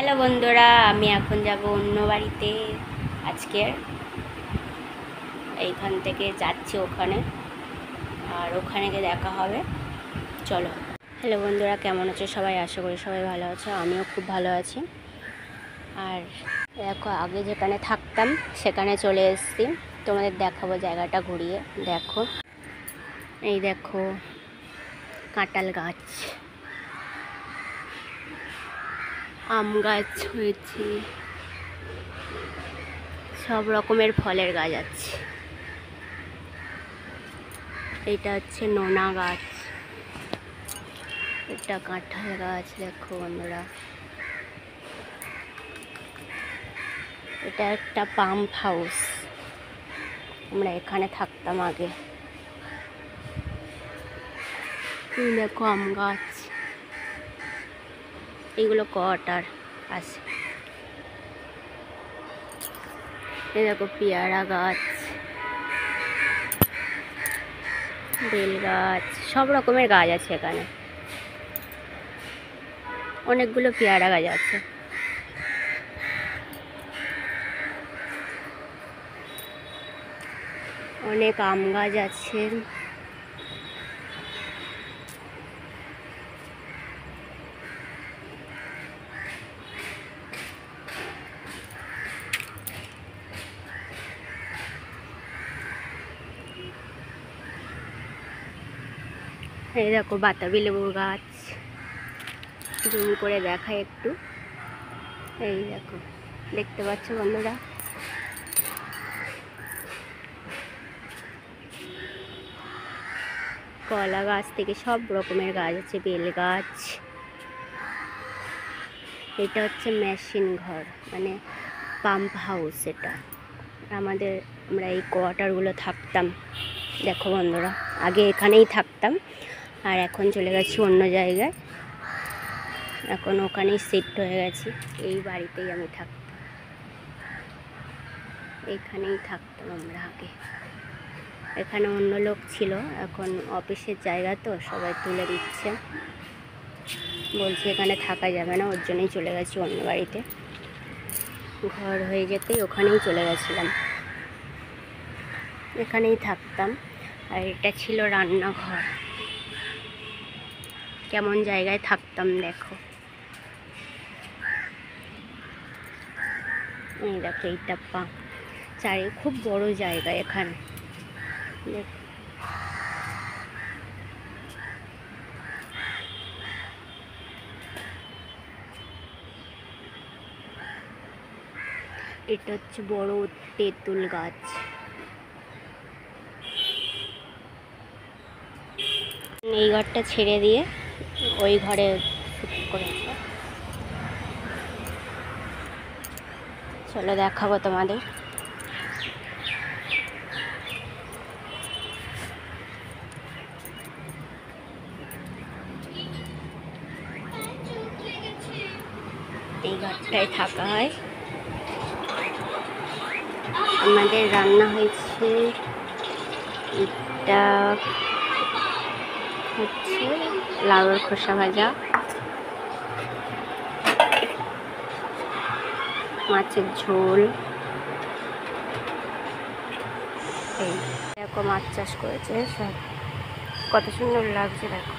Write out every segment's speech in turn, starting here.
Hello বন্ধুরা, আমি এখন যাব অন্য বাড়িতে। আজকের এইখান থেকে যাচ্ছি ওখানে, আর ওখানে গিয়ে দেখা হবে। চলো। হ্যালো বন্ধুরা, কেমন আছো সবাই? আশা করি সবাই ভালো আছো, আমিও খুব ভালো আছি। আর দেখো, আগে যেখানে থাকতাম সেখানে চলে এসেছি, তোমাদের দেখাবো জায়গাটা ঘুরিয়ে। দেখো, এই দেখো কাঁঠাল গাছ, আম গাছ হয়েছে, সব রকমের ফলের গাছ আছে। এটা হচ্ছে নোনা গাছ, এটা কাঁঠাল গাছ। দেখো বন্ধুরা, এটা একটা পাম্প হাউস, আমরা এখানে থাকতাম আগে। দেখো আম গাছ, এইগুলো কোয়ার্টার আছে। এই দেখো পেয়ারা গাছ, বেল গাছ, সব রকমের গাছ আছে এখানে। অনেকগুলো পেয়ারা গাছ আছে। অনেক আম গাছ আছে। এই দেখো বাতাবি লেবুর গাছ, জুম করে দেখায় একটু। এই দেখো, দেখতে পাচ্ছ বন্ধুরা? কলা গাছ থেকে সব রকমের গাছ আছে, বেল গাছ। এটা হচ্ছে মেশিন ঘর, মানে পাম্প হাউস। এটা আমরা এই কোয়ার্টারগুলো থাকতাম। দেখো বন্ধুরা, আগে এখানেই থাকতাম, আর এখন চলে গেছি অন্য জায়গায়। এখন ওখানেই শিফট হয়ে গেছি। এই বাড়িতেই আমি থাকতাম, এখানেই থাকতাম আমরা আগে। এখানে অন্য লোক ছিল, এখন অফিসের জায়গা তো সবাই তুলে দিচ্ছে, বলছে এখানে থাকা যাবে না, ওর জন্যই চলে গেছি অন্য বাড়িতে। ঘর হয়ে যেতেই ওখানেই চলে গেছিলাম, এখানেই থাকতাম। আর এটা ছিল রান্নাঘর। কেমন জায়গায় থাকতাম দেখো। এই দেখো, এইটা খুব বড় জায়গা এখানে। দেখো, এটা হচ্ছে বড় তেঁতুল গাছ। এই ঘরটা ছেড়ে দিয়ে ওই ঘরে শিফট করেছে। চলো দেখাবো তোমাদের। এই ঘরটায় থাকা হয়। আমাদের রান্না হয়েছে, এটা হচ্ছে লাউয়ের খোসা ভাজা, মাছের ঝোল। এই দেখো, মাছ চাষ করেছে সব, কত সুন্দর লাগছে দেখো।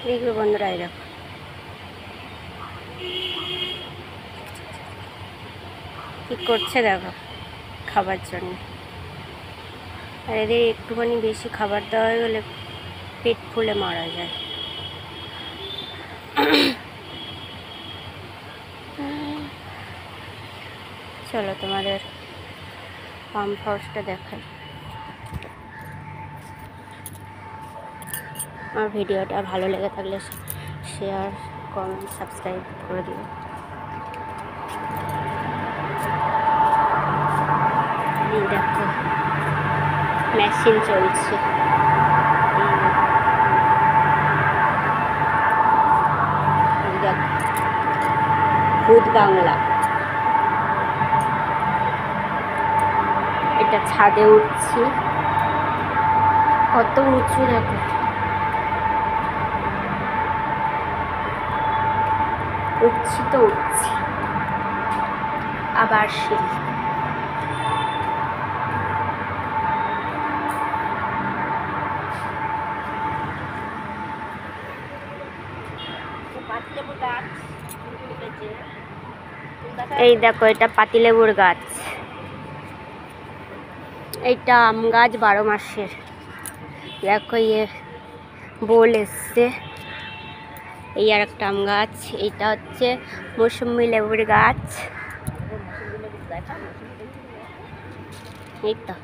দেখবে বন্ধুরা, এই দেখো কি করছে দেখো খাবার জন্য। আর এদের একটুখানি বেশি খাবার দেওয়া হয়ে গেলে পেট ফুলে মারা যায়। চলো তোমাদের পাম্প হাউসটা দেখাই। আমার ভিডিওটা ভালো লেগে থাকলে শেয়ার, কমেন্ট, সাবস্ক্রাইব করে দিও। এই দেখো মেশিন চলছে। ভূত বাংলা, এটা ছাদে উঠছি, কত উঁচু দেখো। উঠছি তো উঠছি, আবার সিঁড়ি। এই দেখো, এটা পাতিলেবুর গাছ, এইটা আম গাছ 12 মাসের। দেখো ইয়ে বোল এসছে। এই আর একটা আম গাছ। এইটা হচ্ছে মৌসুমি লেবুর গাছ। এই তো,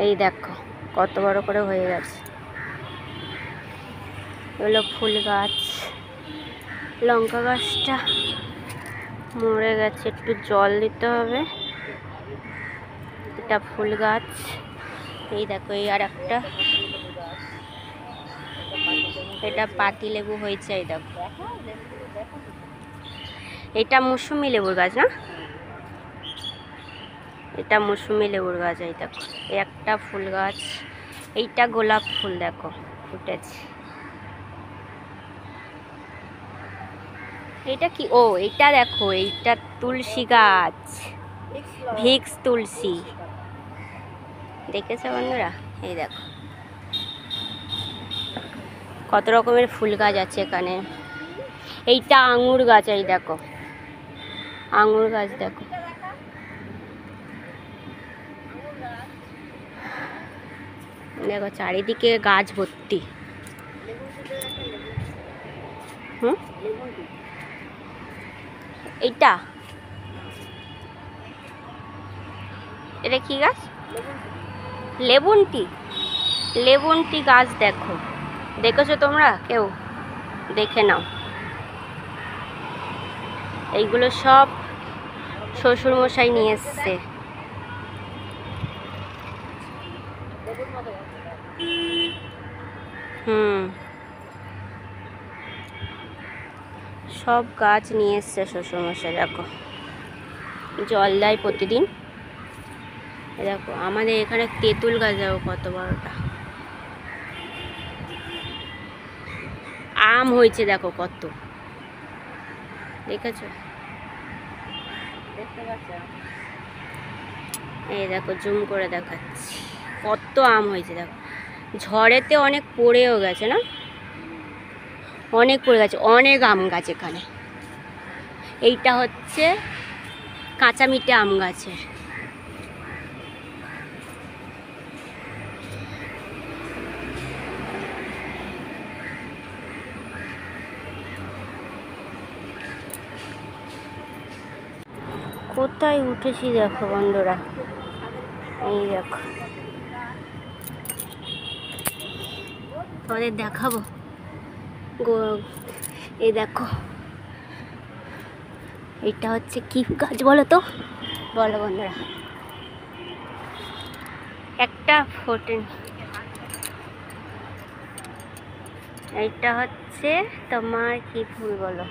এই দেখো কত বড় করে হয়ে গেছে। এগুলো ফুল গাছ। লঙ্কা গাছটা মরে গেছে, একটু জল দিতে হবে। এটা ফুল গাছ। এই দেখো, এই আর একটা, এটা পাতি লেবু হয়েছে। এই দেখো, এটা মৌসুমি লেবুর গাছ না, এটা মৌসুমি লেবুর গাছ। এই দেখো, এই একটা ফুল গাছ। এইটা গোলাপ ফুল দেখো ফুটেছে। এটা কি? ও এটা দেখো, এইটা তুলসী গাছ, ভিক্স তুলসী। দেখেছো বন্ধুরা? এই দেখো কত রকমের ফুল গাছ আছে এখানে। এইটা আঙুর গাছ। এই দেখো আঙুর গাছ দেখো। দেখো চারিদিকে গাছ ভর্তি। এইটা, এটা কি গাছ? লেবুনটি। লেবুনটি গাছ দেখো, দেখেছো তোমরা? কেউ দেখে নাও। এইগুলো সব শ্বশুরমশাই নিয়ে এসছে। সব গাছ নিয়ে এসছে শ্বশুরমশাই। দেখো জল দেয় প্রতিদিন। দেখো আমাদের এখানে তেঁতুল গাছ দেখো কত বড়টা। আম হয়েছে দেখো কত, দেখেছো? দেখতে পাচ্ছ? এই দেখো জুম করে দেখাচ্ছি, কত আম হয়েছে দেখো। ঝড়েতে অনেক পড়েও গেছে না, অনেক পড়ে গেছে, অনেক আম গাছ এখানে। এইটা হচ্ছে কাঁচা মিঠে আম গাছের। কোথায় উঠেছি দেখো বন্ধুরা, এই দেখো তোমাদের দেখাবো। এই দেখো, এটা হচ্ছে কি গাছ বলো তো, বলো বন্ধুরা? একটা ফোটেন। এইটা হচ্ছে তোমার কি ফুল বলো?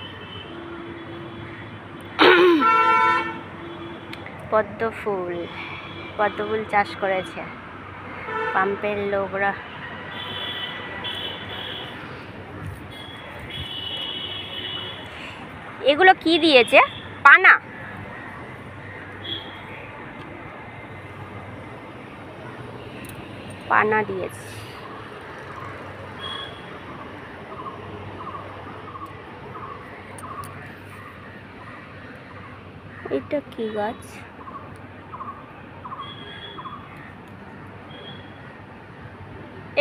পদ্ম ফুল। পদ্ম ফুল চাষ করেছে পাম্পের লোকরা। এগুলো কি দিয়েছে? পানা। পানা দিয়েছে। এটা কি গাছ?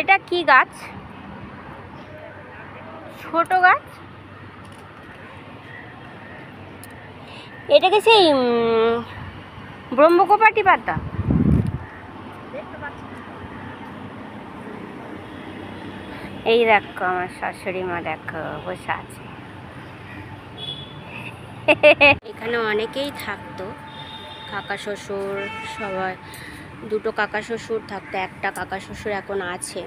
এটা কি গাছ? ছোট গাছ। এটাকে সেই ব্রহ্মকোপাটি পাতা। এই দেখো আমার শাশুড়ি মা দেখো বসে আছে। এখানে অনেকেই থাকতো, কাকা শ্বশুর সবাই। দুটো কাকা শ্বশুর থাকতো, একটা কাকা শ্বশুর এখন আছে।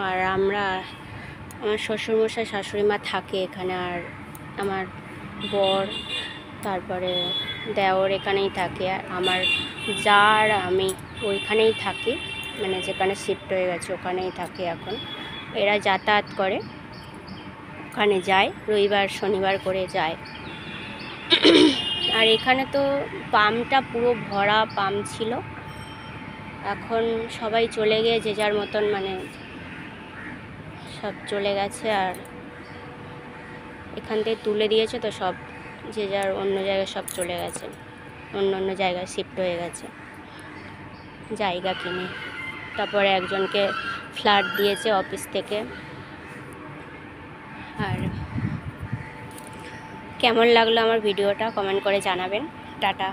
আর আমরা, আমার শ্বশুরমশাই শাশুড়ি মা থাকে এখানে, আর আমার বর তারপরে দেওর এখানেই থাকে, আর আমার যা আর আমি ওইখানেই থাকি। মানে যেখানে শিফট হয়ে গেছে ওখানেই থাকে এখন। এরা যাতায়াত করে, ওখানে যায়, রবিবার শনিবার করে যায়। আর এখানে তো পাম্পটা পুরো ভরা পাম্প ছিল, এখন সবাই চলে গিয়ে যে যার মতন মানে সব চলে গেছে। আর এখান থেকে তুলে দিয়েছে তো সব, যে যার অন্য জায়গায় সব চলে গেছে, অন্য অন্য জায়গায় শিফট হয়ে গেছে জায়গা কিনে। তারপরে একজনকে ফ্ল্যাট দিয়েছে অফিস থেকে। আর কেমন লাগলো আমার ভিডিওটা কমেন্ট করে জানাবেন। টাটা।